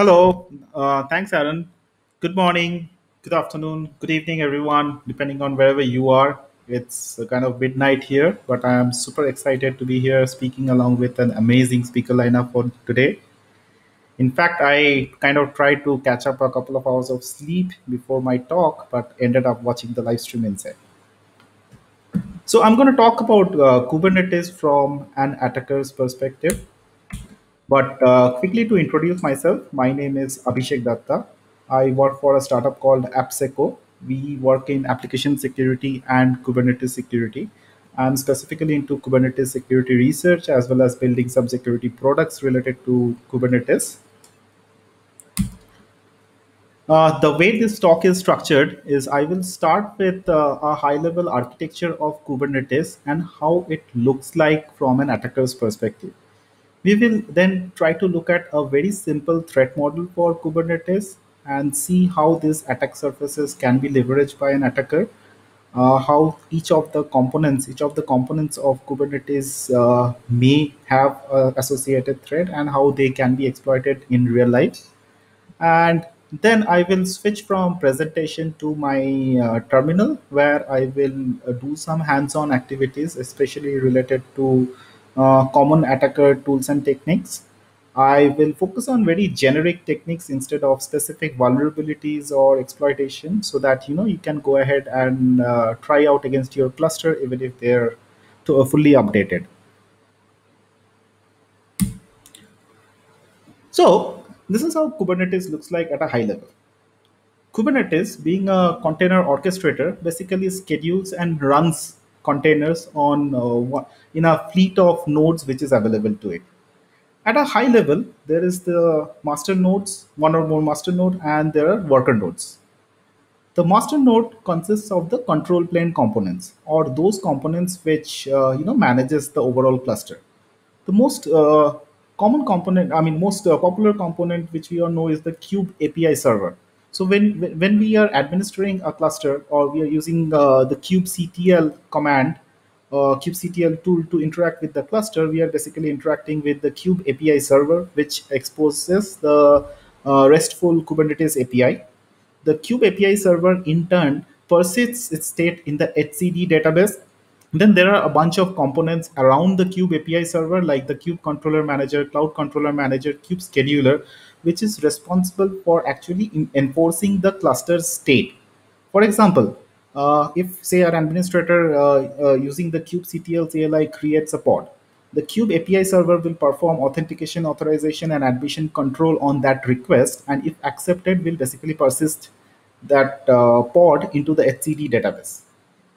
Hello. Thanks, Aaron. Good morning, good afternoon, good evening, everyone, depending on wherever you are. It's kind of midnight here, but I am super excited to be here speaking along with an amazing speaker lineup for today. In fact, I kind of tried to catch up a couple of hours of sleep before my talk, but ended up watching the live stream instead. So, I'm going to talk about Kubernetes from an attacker's perspective. But quickly to introduce myself, my name is Abhisek Datta. I work for a startup called Appsecco. We work in application security and Kubernetes security. I'm specifically into Kubernetes security research as well as building some security products related to Kubernetes. The way this talk is structured is I will start with a high level architecture of Kubernetes and how it looks like from an attacker's perspective. We will then try to look at a very simple threat model for Kubernetes and see how these attack surfaces can be leveraged by an attacker, how each of the components of Kubernetes may have associated threat and how they can be exploited in real life. And then I will switch from presentation to my terminal where I will do some hands-on activities, especially related to common attacker tools and techniques. I will focus on very generic techniques instead of specific vulnerabilities or exploitation so that you can go ahead and try out against your cluster even if they're fully updated. So this is how Kubernetes looks like at a high level. Kubernetes, being a container orchestrator, basically schedules and runs containers on in a fleet of nodes which is available to it. At a high level, there is the master nodes, one or more master node, and there are worker nodes. The master node consists of the control plane components, or those components which manages the overall cluster. The most common component, I mean, most popular component which we all know is the Kube API server. So when we are administering a cluster or we are using the kubectl command, kubectl tool to interact with the cluster, we are basically interacting with the Kube API server, which exposes the RESTful Kubernetes API. The Kube API server in turn persists its state in the HCD database. Then there are a bunch of components around the Kube API server, like the Kube Controller Manager, Cloud Controller Manager, Kube Scheduler, which is responsible for actually enforcing the cluster's state. For example, if say an administrator using the kubectl CLI creates a pod, the Kube API server will perform authentication, authorization, and admission control on that request, and if accepted, will basically persist that pod into the HCD database.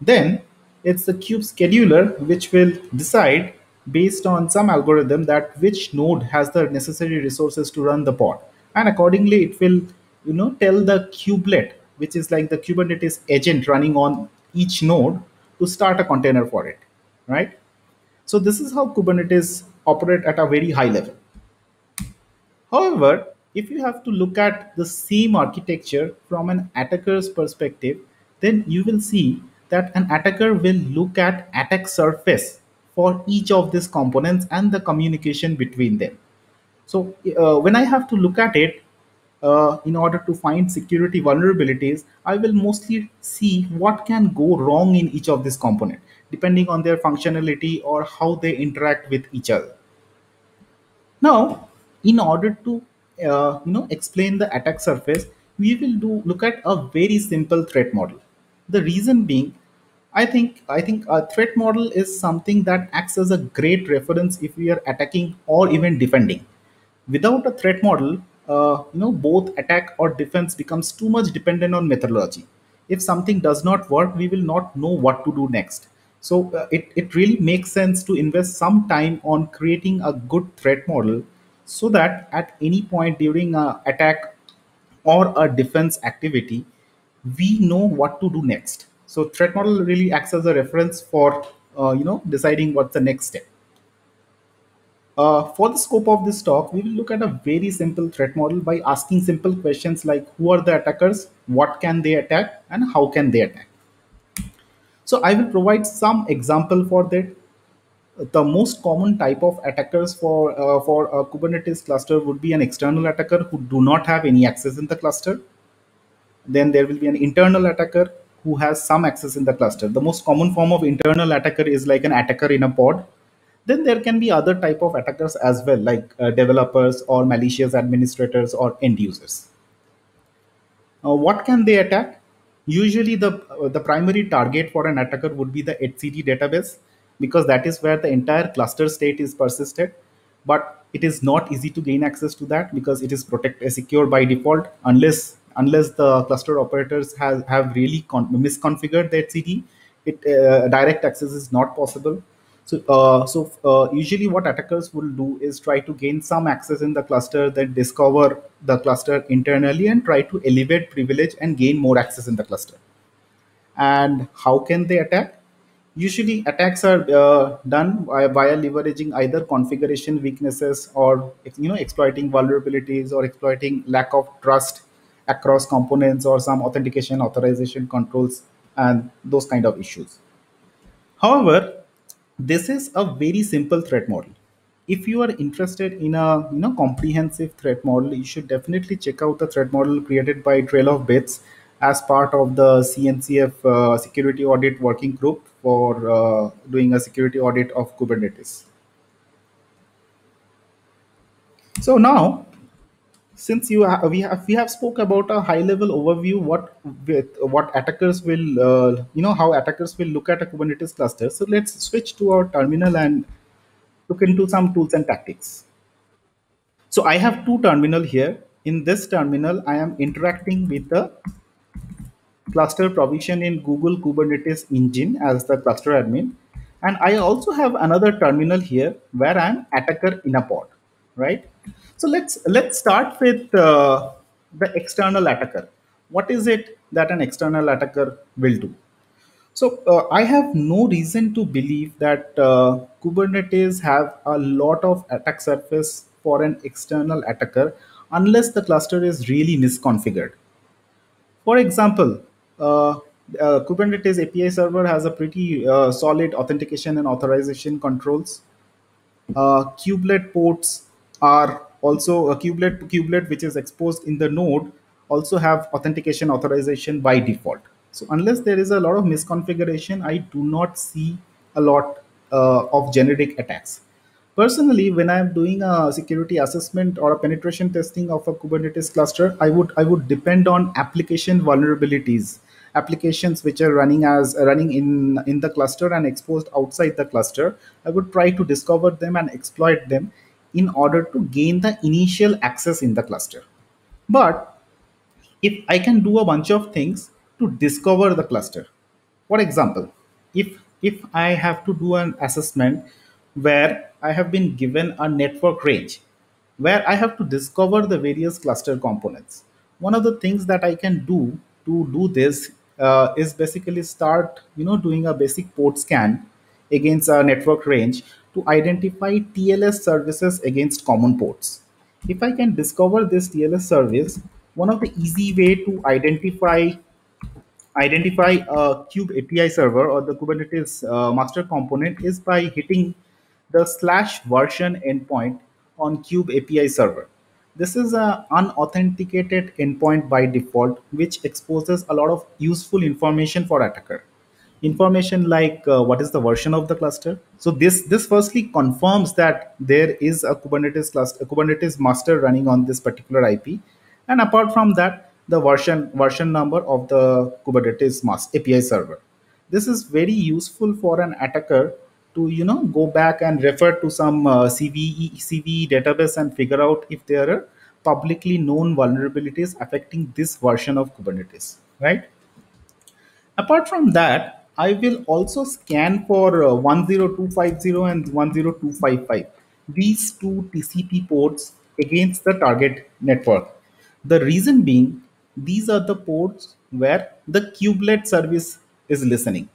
Then it's the Kube scheduler which will decide based on some algorithm that which node has the necessary resources to run the pod, and accordingly it will tell the kubelet, which is like the Kubernetes agent running on each node, to start a container for it, right? So this is how Kubernetes operate at a very high level. However, if you have to look at the same architecture from an attacker's perspective, then you will see that an attacker will look at attack surface for each of these components and the communication between them. So when I have to look at it, in order to find security vulnerabilities, I will mostly see what can go wrong in each of these components, depending on their functionality or how they interact with each other. Now, in order to explain the attack surface, we will look at a very simple threat model. The reason being, I think a threat model is something that acts as a great reference if we are attacking or even defending. Without a threat model, both attack or defense becomes too much dependent on methodology. If something does not work, we will not know what to do next. So it really makes sense to invest some time on creating a good threat model so that at any point during a attack or a defense activity, we know what to do next. So threat model really acts as a reference for deciding what's the next step. For the scope of this talk, we will look at a very simple threat model by asking simple questions like who are the attackers, what can they attack, and how can they attack. So I will provide some example for that. the most common type of attackers for a Kubernetes cluster would be an external attacker who do not have any access in the cluster. Then there will be an internal attacker who has some access in the cluster. The most common form of internal attacker is like an attacker in a pod. Then there can be other type of attackers as well, like developers or malicious administrators or end users. What can they attack? Usually, the primary target for an attacker would be the HCD database, because that is where the entire cluster state is persisted. But it is not easy to gain access to that because it is secure by default, unless the cluster operators have really misconfigured the HCD. Direct access is not possible. So usually what attackers will do is try to gain some access in the cluster, then discover the cluster internally and try to elevate privilege and gain more access in the cluster. And how can they attack? Usually attacks are done via leveraging either configuration weaknesses or exploiting vulnerabilities or exploiting lack of trust across components or some authentication authorization controls and those kind of issues. However, this is a very simple threat model. If you are interested in a comprehensive threat model, you should definitely check out the threat model created by Trail of Bits as part of the CNCF security audit working group for doing a security audit of Kubernetes. So now, since we have spoke about a high level overview what attackers will how attackers will look at a Kubernetes cluster. So let's switch to our terminal and look into some tools and tactics. So I have two terminal here. In this terminal, I am interacting with the cluster provision in Google Kubernetes engine as the cluster admin. And I also have another terminal here where I'm attacker in a pod, right? So let's start with the external attacker. What is it that an external attacker will do? So I have no reason to believe that Kubernetes have a lot of attack surface for an external attacker unless the cluster is really misconfigured. For example, Kubernetes API server has a pretty solid authentication and authorization controls. Kubelet ports are also a kubelet which is exposed in the node also have authentication authorization by default. So unless there is a lot of misconfiguration, I do not see a lot of generic attacks. Personally, when I'm doing a security assessment or a penetration testing of a Kubernetes cluster, I would depend on application vulnerabilities, applications which are running in the cluster and exposed outside the cluster. I would try to discover them and exploit them in order to gain the initial access in the cluster. But if I can do a bunch of things to discover the cluster, for example, if I have to do an assessment where I have been given a network range, where I have to discover the various cluster components, one of the things that I can do to do this is basically start doing a basic port scan against a network range to identify TLS services against common ports. If I can discover this TLS service, one of the easy way to identify a Kube API server or the Kubernetes master component is by hitting the /version endpoint on Kube API server. This is an unauthenticated endpoint by default, which exposes a lot of useful information for attacker. Information like what is the version of the cluster. So this firstly confirms that there is a Kubernetes cluster, a Kubernetes master running on this particular IP, and apart from that, the version number of the Kubernetes master API server. This is very useful for an attacker to go back and refer to some CVE database and figure out if there are publicly known vulnerabilities affecting this version of Kubernetes, right? Apart from that, I will also scan for 10250 and 10255, these two TCP ports against the target network. The reason being, these are the ports where the kubelet service is listening.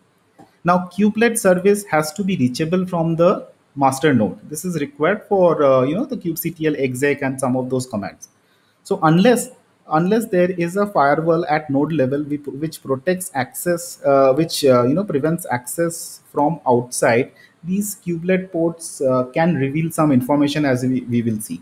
Now, kubelet service has to be reachable from the master node. This is required for the kubectl exec and some of those commands. So unless unless there is a firewall at node level which protects access, which prevents access from outside, these kubelet ports can reveal some information, as we will see.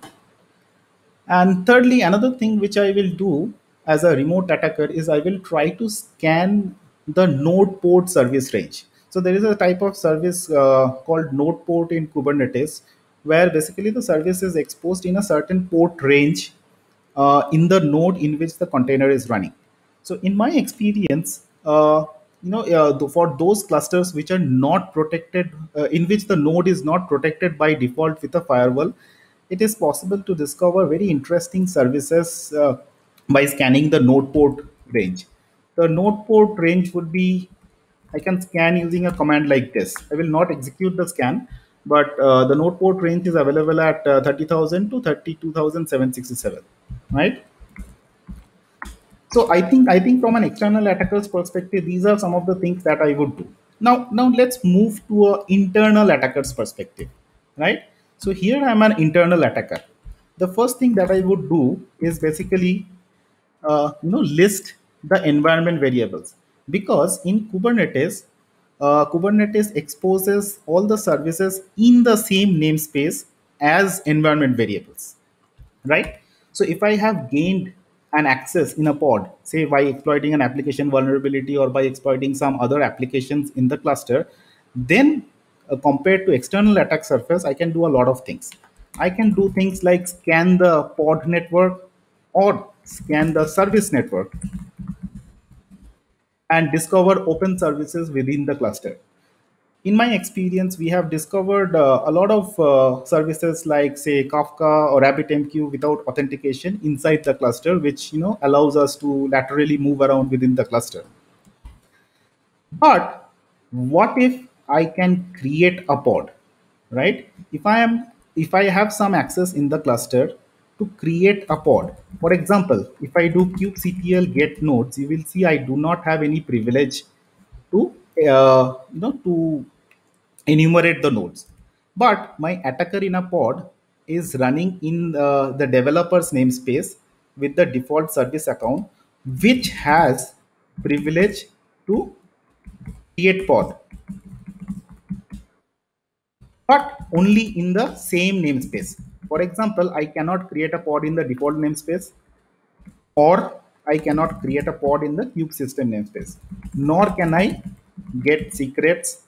And thirdly, another thing which I will do as a remote attacker is I will try to scan the node port service range. So there is a type of service called node port in Kubernetes, where basically the service is exposed in a certain port range in the node in which the container is running. So in my experience, for those clusters which are not protected, in which the node is not protected by default with a firewall, it is possible to discover very interesting services by scanning the node port range. The node port range would be, I can scan using a command like this. I will not execute the scan, but the node port range is available at 30,000 to 32,767, right? So I think from an external attacker's perspective, these are some of the things that I would do. Now let's move to a internal attacker's perspective, right? So here I'm an internal attacker. The first thing that I would do is basically list the environment variables, because in Kubernetes exposes all the services in the same namespace as environment variables, right? So if I have gained an access in a pod, say by exploiting an application vulnerability or by exploiting some other applications in the cluster, then compared to external attack surface, I can do a lot of things. I can do things like scan the pod network or scan the service network and discover open services within the cluster. In my experience, we have discovered a lot of services like, say, Kafka or RabbitMQ without authentication inside the cluster, which allows us to laterally move around within the cluster. But what if I can create a pod, right? If I have some access in the cluster to create a pod. For example, if I do kubectl get nodes, you will see I do not have any privilege to to enumerate the nodes. But my attacker in a pod is running in the developer's namespace with the default service account, which has privilege to create pod, but only in the same namespace. For example, I cannot create a pod in the default namespace, or I cannot create a pod in the kube system namespace, nor can I get secrets,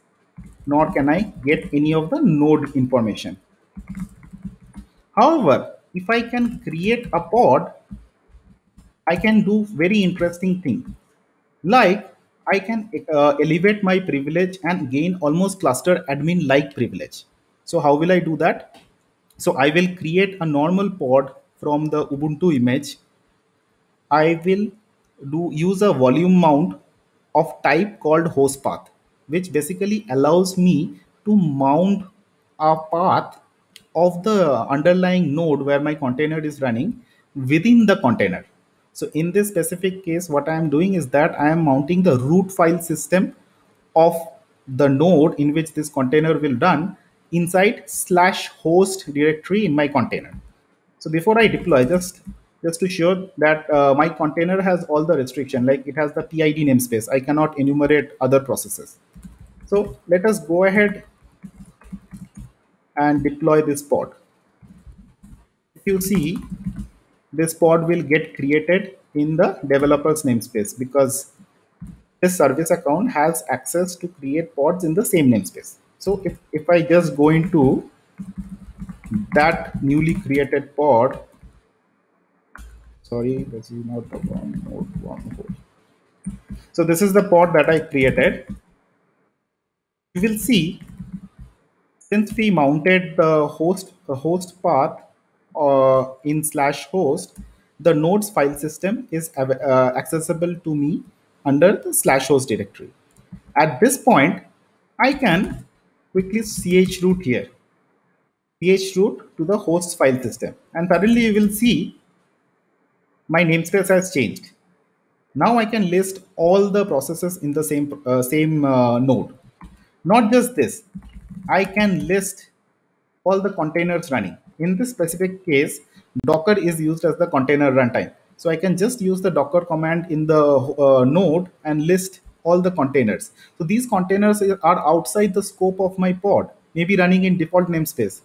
nor can I get any of the node information. However, if I can create a pod, I can do very interesting thing. Like I can elevate my privilege and gain almost cluster admin like privilege. So how will I do that? So I will create a normal pod from the Ubuntu image. I will use a volume mount of type called host path, which basically allows me to mount a path of the underlying node where my container is running within the container. So in this specific case, what I am doing is that I am mounting the root file system of the node in which this container will run inside slash host directory in my container. So before I deploy, just to show that my container has all the restriction, like it has the PID namespace. I cannot enumerate other processes. So let us go ahead and deploy this pod. If you see, this pod will get created in the developer's namespace because this service account has access to create pods in the same namespace. So if I just go into that newly created pod, sorry, this is not the one node one. So this is the pod that I created. You will see, since we mounted the host path in slash host, the nodes file system is accessible to me under the slash host directory. At this point, I can quickly chroot here, chroot to the host file system, and suddenly you will see my namespace has changed. Now I can list all the processes in the same node. Not just this, I can list all the containers running. In this specific case, Docker is used as the container runtime. So I can just use the docker command in the node and list all the containers. So these containers are outside the scope of my pod, maybe running in default namespace.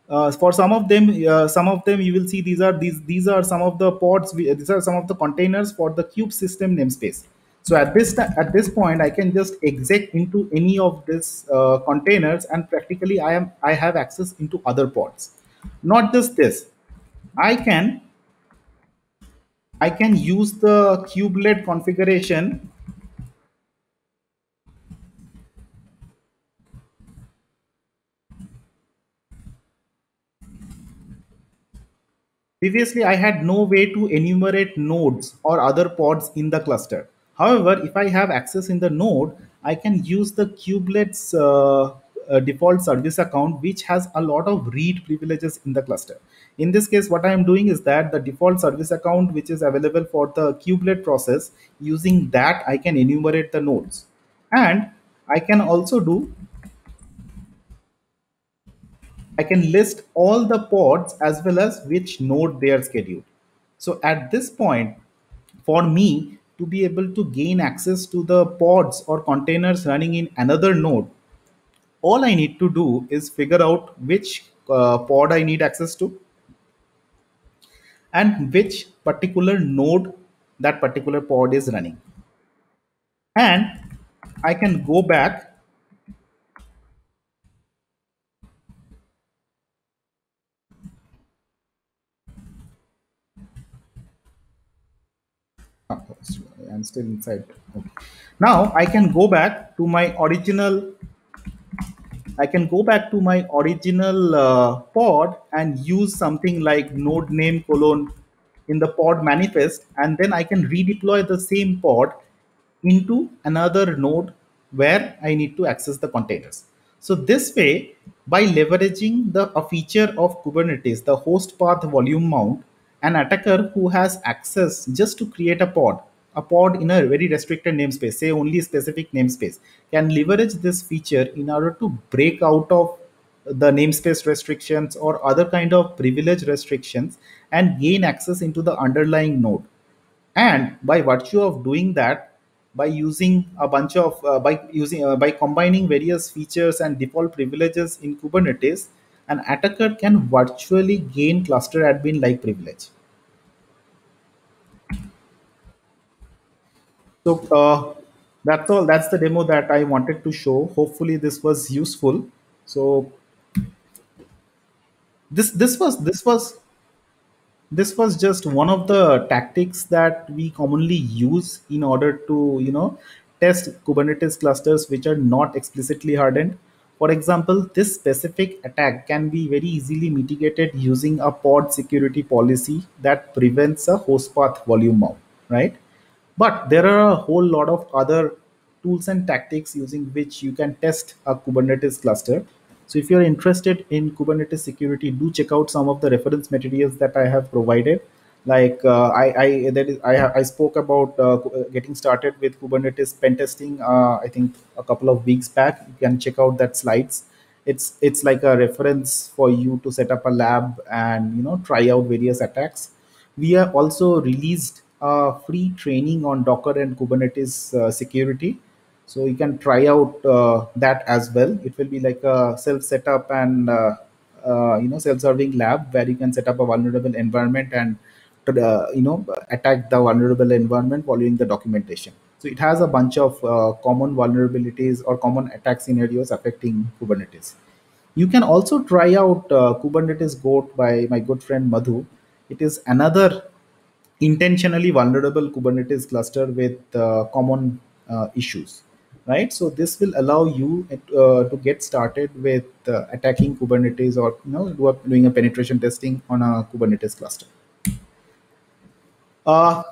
For some of them you will see these are some of the pods. These are some of the containers for the kube system namespace. So at this point, I can just exec into any of these containers, and practically I have access into other pods. Not just this, I can I can use the kubelet configuration. Previously, I had no way to enumerate nodes or other pods in the cluster. However, if I have access in the node, I can use the kubelet's default service account, which has a lot of read privileges in the cluster. In this case, what I am doing is that the default service account, which is available for the kubelet process, using that I can enumerate the nodes. And I can also do I can list all the pods as well as which node they are scheduled. So at this point, for me to be able to gain access to the pods or containers running in another node, all I need to do is figure out which pod I need access to and which particular node that particular pod is running. And I can go back. Oh, I'm still inside. Okay. Now I can go back to my original I can go back to my original pod and use something like node name colon in the pod manifest, and then I can redeploy the same pod into another node where I need to access the containers. So this way, by leveraging a feature of Kubernetes, the host path volume mount, an attacker who has access just to create a pod in a very restricted namespace, say only specific namespace, can leverage this feature in order to break out of the namespace restrictions or other kind of privilege restrictions and gain access into the underlying node. And by virtue of doing that, by using a bunch of by combining various features and default privileges in Kubernetes, an attacker can virtually gain cluster admin like privilege. So that's the demo that I wanted to show. Hopefully this was useful. So this was just one of the tactics that we commonly use in order to test Kubernetes clusters which are not explicitly hardened. For example, this specific attack can be very easily mitigated using a pod security policy that prevents a host path volume mount, right? But there are a whole lot of other tools and tactics using which you can test a Kubernetes cluster. So if you're interested in Kubernetes security, do check out some of the reference materials that I have provided. Like I spoke about getting started with Kubernetes pen testing. I think a couple of weeks back. You can check out that slides. It's like a reference for you to set up a lab and try out various attacks. We have also released free training on Docker and Kubernetes security. So you can try out that as well. It will be like a self setup and self-serving lab where you can set up a vulnerable environment and attack the vulnerable environment following the documentation. So it has a bunch of common vulnerabilities or common attack scenarios affecting Kubernetes. You can also try out Kubernetes Goat by my good friend Madhu. It is another intentionally vulnerable Kubernetes cluster with common issues, right? So this will allow you to get started with attacking Kubernetes or doing a penetration testing on a Kubernetes cluster. Uh,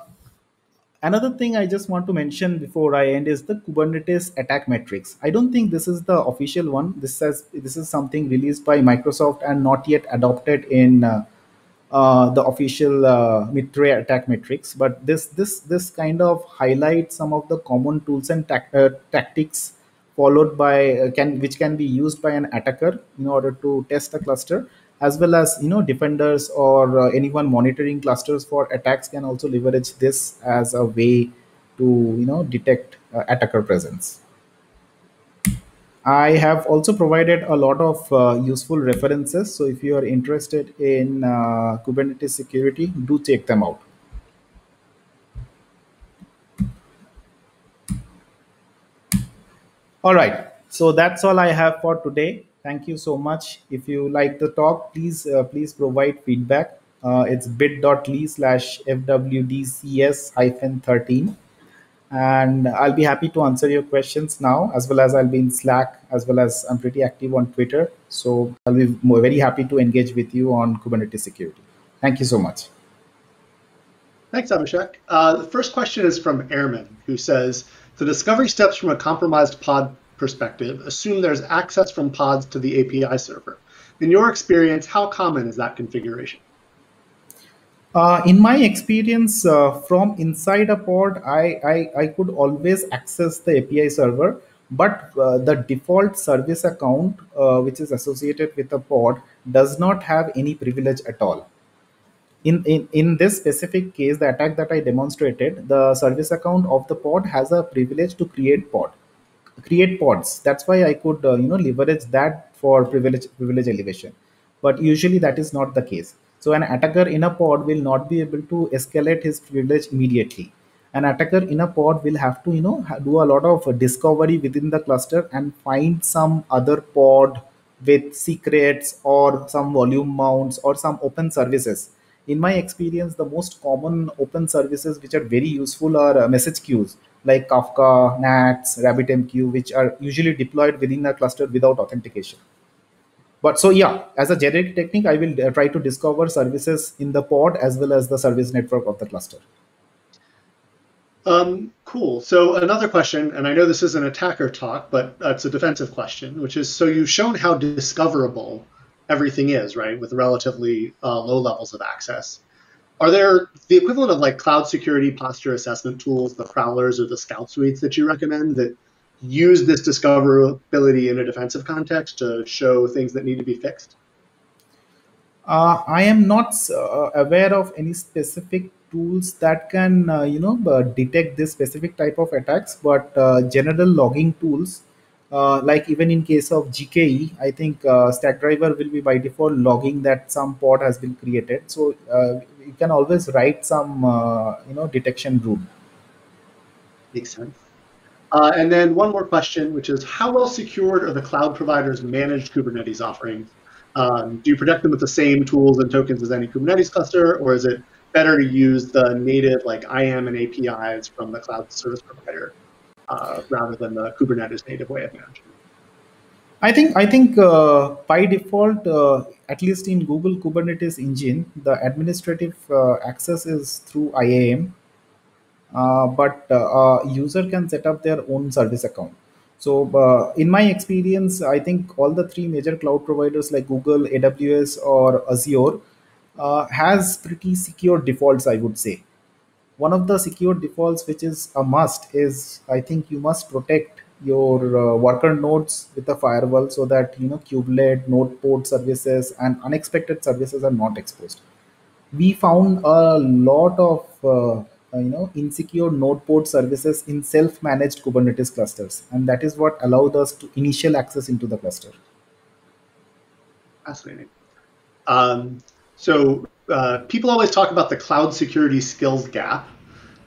Another thing I just want to mention before I end is the Kubernetes attack metrics. I don't think this is the official one. This is something released by Microsoft and not yet adopted in the official Mitre attack metrics. But this kind of highlights some of the common tools and tactics followed by can which can be used by an attacker in order to test a cluster. as well as defenders or anyone monitoring clusters for attacks can also leverage this as a way to detect attacker presence. I have also provided a lot of useful references, so if you are interested in Kubernetes security, do check them out. All right. So that's all I have for today. Thank you so much. If you like the talk, please provide feedback. It's bit.ly/fwdcs-13. And I'll be happy to answer your questions now, as well as I'll be in Slack, as well as I'm pretty active on Twitter. So I'll be very happy to engage with you on Kubernetes security. Thank you so much. Thanks, Abhisek. The first question is from Airman, who says, the discovery steps from a compromised pod perspective assume there's access from pods to the API server. In your experience, how common is that configuration? In my experience, from inside a pod, I could always access the API server, but the default service account, which is associated with a pod, does not have any privilege at all. In this specific case, the attack that I demonstrated, the service account of the pod has a privilege to create pods. That's why I could leverage that for privilege elevation. But usually that is not the case. So an attacker in a pod will not be able to escalate his privilege immediately. An attacker in a pod will have to do a lot of discovery within the cluster and find some other pod with secrets or some volume mounts or some open services. In my experience, the most common open services which are very useful are message queues like Kafka, NATS, RabbitMQ, which are usually deployed within a cluster without authentication. But so yeah, as a generic technique, I will try to discover services in the pod as well as the service network of the cluster. Cool. So another question, and I know this is an attacker talk, but it's a defensive question, which is, so you've shown how discoverable everything is, right, with relatively low levels of access. Are there the equivalent of like cloud security posture assessment tools, the crawlers or the scout suites that you recommend that use this discoverability in a defensive context to show things that need to be fixed? I am not aware of any specific tools that can detect this specific type of attacks, but general logging tools, like even in case of GKE, I think Stackdriver will be by default logging that some pod has been created. So you can always write some detection rule. Makes sense. And then one more question, which is, how well secured are the cloud providers' managed Kubernetes offerings? Do you protect them with the same tools and tokens as any Kubernetes cluster, or is it better to use the native like IAM and APIs from the cloud service provider rather than the Kubernetes native way of management? I think by default, at least in Google Kubernetes engine, the administrative access is through IAM, but user can set up their own service account. So in my experience, I think all the three major cloud providers like Google, AWS, or Azure has pretty secure defaults, I would say. One of the secure defaults which is a must is, I think, you must protect your worker nodes with a firewall so that kubelet, node port services and unexpected services are not exposed. We found a lot of insecure node port services in self-managed Kubernetes clusters, and that is what allowed us to initial access into the cluster. Fascinating. So people always talk about the cloud security skills gap,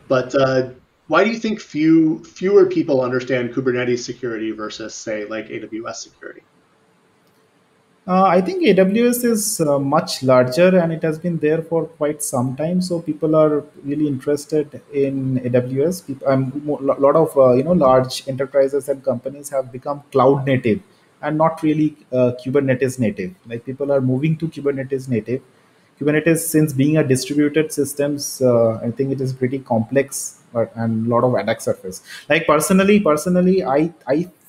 but why do you think fewer people understand Kubernetes security versus, say, like AWS security? I think AWS is much larger and it has been there for quite some time. So people are really interested in AWS. A lot of large enterprises and companies have become cloud native and not really Kubernetes native. Like people are moving to Kubernetes native. Kubernetes, since being a distributed systems, I think it is pretty complex and a lot of attack surface. Like personally, I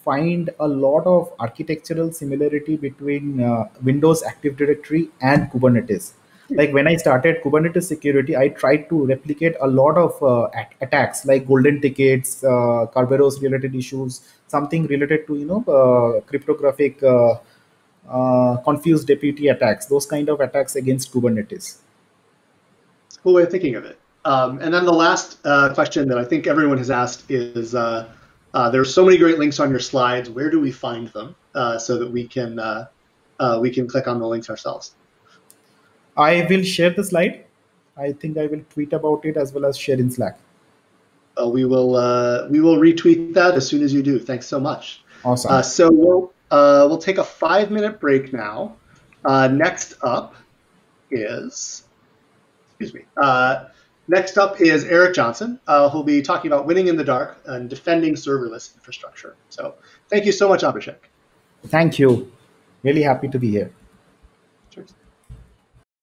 find a lot of architectural similarity between Windows Active Directory and Kubernetes. Like when I started Kubernetes security, I tried to replicate a lot of attacks like golden tickets, Kerberos related issues, something related to cryptographic confused deputy attacks, those kind of attacks against Kubernetes. Cool way of thinking of it. And then the last question that I think everyone has asked is, there are so many great links on your slides. Where do we find them so that we can click on the links ourselves? I will share the slide. I think I will tweet about it as well as share in Slack. We will retweet that as soon as you do. Thanks so much. Awesome. So we'll take a 5-minute break now. Next up is, excuse me. Next up is Eric Johnson, who'll be talking about winning in the dark and defending serverless infrastructure. So thank you so much, Abhisek. Thank you. Really happy to be here.